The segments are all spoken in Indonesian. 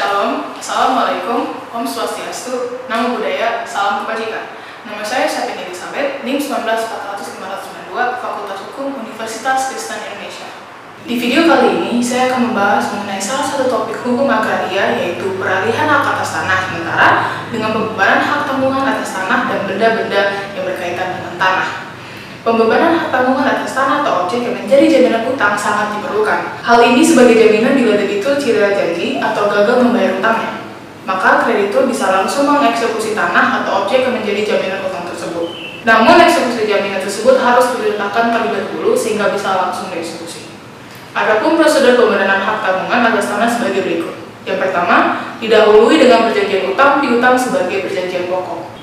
Shalom, Assalamualaikum, Om Swastiastu, Namo Buddhaya, Salam Kebajikan. Nama saya Syafin Elizabeth, NIM 19400592, Fakultas Hukum Universitas Kristen Indonesia. Di video kali ini, saya akan membahas mengenai salah satu topik hukum agraria, yaitu peralihan hak atas tanah sementara dengan pembebanan hak tanggungan atas tanah dan benda-benda yang berkaitan dengan tanah. Pembebanan hak tanggungan atas tanah atau objek yang menjadi jaminan utang sangat diperlukan. Hal ini sebagai jaminan bila debitur cedera janji atau gagal membayar utangnya. Maka kreditur bisa langsung mengeksekusi tanah atau objek yang menjadi jaminan utang tersebut. Namun eksekusi jaminan tersebut harus diletakkan terlebih dahulu sehingga bisa langsung dieksekusi. Adapun prosedur pembebanan hak tanggungan atas tanah sebagai berikut. Yang pertama, didahului dengan perjanjian utang piutang sebagai perjanjian pokok.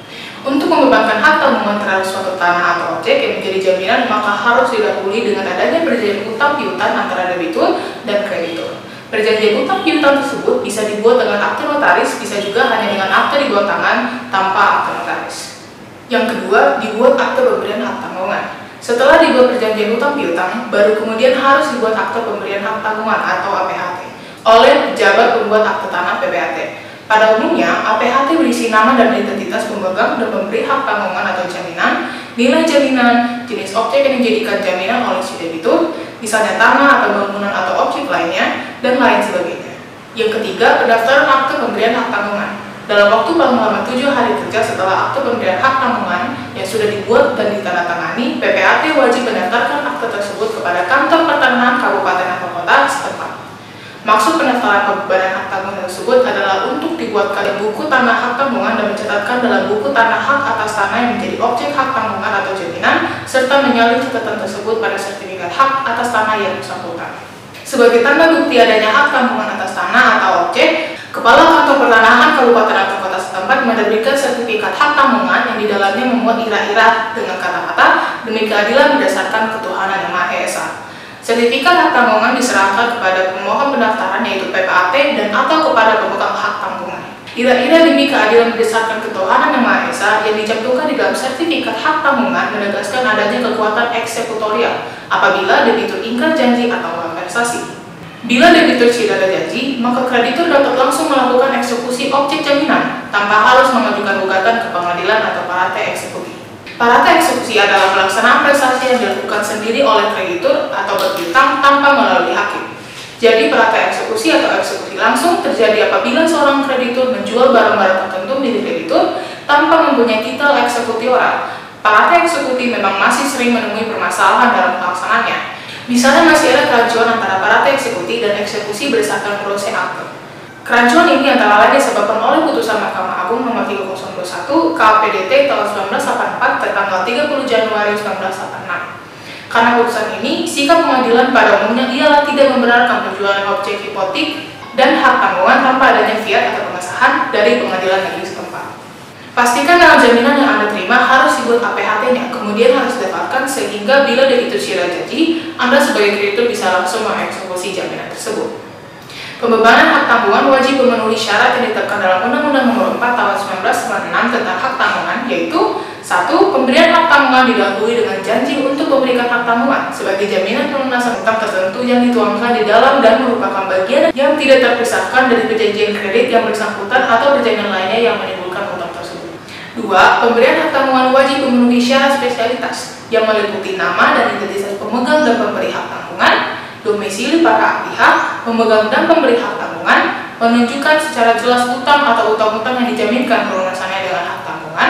Untuk membebankan hak tanggungan terhadap suatu tanah atau objek yang menjadi jaminan, maka harus didahului dengan adanya perjanjian utang piutang antara debitur dan kreditur. Perjanjian utang piutang tersebut bisa dibuat dengan akte notaris, bisa juga hanya dengan akte di bawah tangan tanpa akte notaris. Yang kedua, dibuat akte pemberian hak tanggungan. Setelah dibuat perjanjian utang piutang, baru kemudian harus dibuat akte pemberian hak tanggungan atau APHT oleh pejabat pembuat akte tanah PPAT. Pada umumnya, APHT berisi nama dan identitas pemegang dan pemberi hak tanggungan atau jaminan, nilai jaminan, jenis objek yang dijadikan jaminan oleh si debitur, misalnya tanah atau bangunan atau objek lainnya, dan lain sebagainya. Yang ketiga, pendaftaran akte pemberian hak tanggungan. Dalam waktu paling lama 7 hari kerja setelah akte pemberian hak tanggungan yang sudah dibuat dan ditandatangani, PPAT wajib mendaftarkan akte tersebut kepada kantor pertanahan kabupaten atau kota setempat. Maksud pendaftaran pembebanan hak tanggungan tersebut adalah untuk dibuatkan buku tanah hak tanggungan dan mencatatkan dalam buku tanah hak atas tanah yang menjadi objek hak tanggungan atau jaminan, serta menyalin catatan tersebut pada sertifikat hak atas tanah yang bersangkutan. Sebagai tanda bukti adanya hak tanggungan atas tanah atau objek, Kepala Kantor Pertanahan Kabupaten atau Kota setempat menerbitkan sertifikat hak tanggungan yang di dalamnya memuat ira-ira dengan kata-kata demi keadilan berdasarkan ketuhanan Yang Maha Esa. Sertifikat hak tanggungan diserahkan kepada pemohon pendaftaran yaitu PPAT dan atau kepada pemegang hak tanggungan. Ira-ira demi keadilan berdasarkan ketuhanan Yang Maha Esa yang dicantumkan di dalam sertifikat hak tanggungan menegaskan adanya kekuatan eksekutorial apabila debitur ingkar janji atau malversasi. Bila debitur cedera janji, maka kreditur dapat langsung melakukan eksekusi objek jaminan tanpa harus mengajukan gugatan ke pengadilan atau parate eksekusi. Parate eksekusi adalah pelaksanaan prestasi yang dilakukan sendiri oleh kreditur atau berpiutang tanpa melalui hakim. Jadi parate eksekusi atau eksekusi langsung terjadi apabila seorang kreditur menjual barang-barang tertentu milik kreditur tanpa mempunyai titel eksekusi oral. Parate eksekusi memang masih sering menemui permasalahan dalam pelaksanaannya. Misalnya masih ada kerancuan antara parate eksekusi dan eksekusi berdasarkan proses akte. Kerancuan ini antara lain disebabkan oleh putusan Mahkamah Agung nomor 3021 KPDT tahun 1984 tertanggal 30 Januari 1986. Karena putusan ini, sikap pengadilan pada umumnya ialah tidak membenarkan penjualan objek hipotek dan hak tanggungan tanpa adanya fiat atau pengesahan dari pengadilan negeri setempat. Pastikan dalam jaminan yang Anda terima harus dibuat APHT-nya, kemudian harus didaftarkan sehingga bila debitur cedera janji, Anda sebagai kreditur bisa langsung mengeksekusi jaminan tersebut. Pembebanan hak tanggungan wajib memenuhi syarat yang ditetapkan dalam Undang-Undang Nomor 4 Tahun 1996 tentang hak tanggungan, yaitu 1. Pemberian hak tanggungan didahului dengan janji untuk memberikan hak tanggungan sebagai jaminan pelunasan utang tertentu yang dituangkan di dalam dan merupakan bagian yang tidak terpisahkan dari perjanjian kredit yang bersangkutan atau perjanjian lainnya yang menimbulkan utang tersebut. 2. Pemberian hak tanggungan wajib memenuhi syarat spesialitas yang meliputi nama dan identitas pemegang dan pemberi hak tanggungan, domisili para pihak, pemegang dan pemberi hak tanggungan, menunjukkan secara jelas utang atau utang-utang yang dijaminkan pelunasannya dengan hak tanggungan,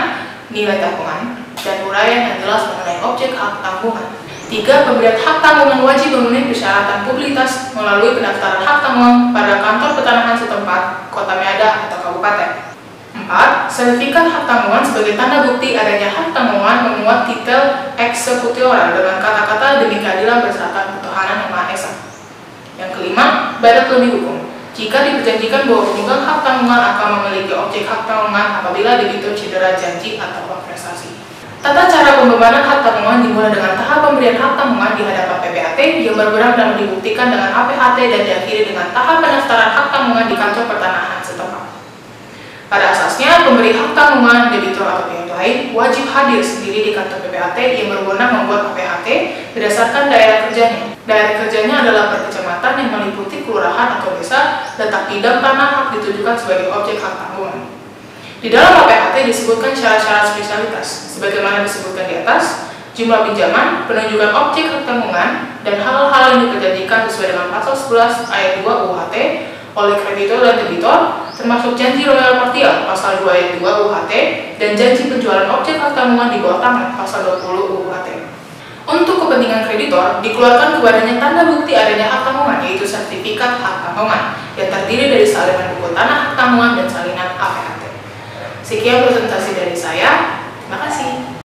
nilai tanggungan, dan uraian yang jelas mengenai objek hak tanggungan. 3. Pemberian hak tanggungan wajib memenuhi persyaratan publiktas melalui pendaftaran hak tanggungan pada kantor pertanahan setempat, kota meada atau kabupaten. 4. Sertifikat hak tanggungan sebagai tanda bukti adanya hak tanggungan memuat titel eksekutorial dengan kata-kata demi keadilan berdasarkan ketuhanan Yang Maha Esa. Yang kelima, badan lebih hukum. Jika diperjanjikan bahwa pemegang hak tanggungan akan memiliki objek hak tanggungan apabila debitur cedera janji atau malversasi. Tata cara pembebanan hak tanggungan dimulai dengan tahap pemberian hak tanggungan di hadapan PPAT yang berbenah dan dibuktikan dengan APHT dan diakhiri dengan tahap pendaftaran hak tanggungan di kantor pertanahan setempat. Pada asasnya, pemberi hak tanggungan, debitur atau pihak lain wajib hadir sendiri di kantor PPAT yang berwenang membuat APHT berdasarkan daerah kerjanya. Daerah kerjanya adalah per kecamatan yang meliputi kelurahan atau desa, letak bidang tanah hak ditujukan dijadikan sebagai objek hak tanggungan. Di dalam APHT disebutkan syarat-syarat spesialitas, sebagaimana disebutkan di atas, jumlah pinjaman, penunjukan objek hak tanggungan, dan hal-hal yang diperjanjikan sesuai dengan pasal 11 ayat 2 UHT oleh kreditor dan debitor, termasuk janji royal parsial pasal 2 ayat 2 UHT, dan janji penjualan objek hak tanggungan di bawah tangan pasal 20 UHT. Untuk kepentingan kreditor, dikeluarkan kepadanya tanda bukti adanya hak tanggungan, yaitu sertifikat hak tanggungan, yang terdiri dari salinan buku tanah hak tanggungan dan salinan APHT. Sekian presentasi dari saya.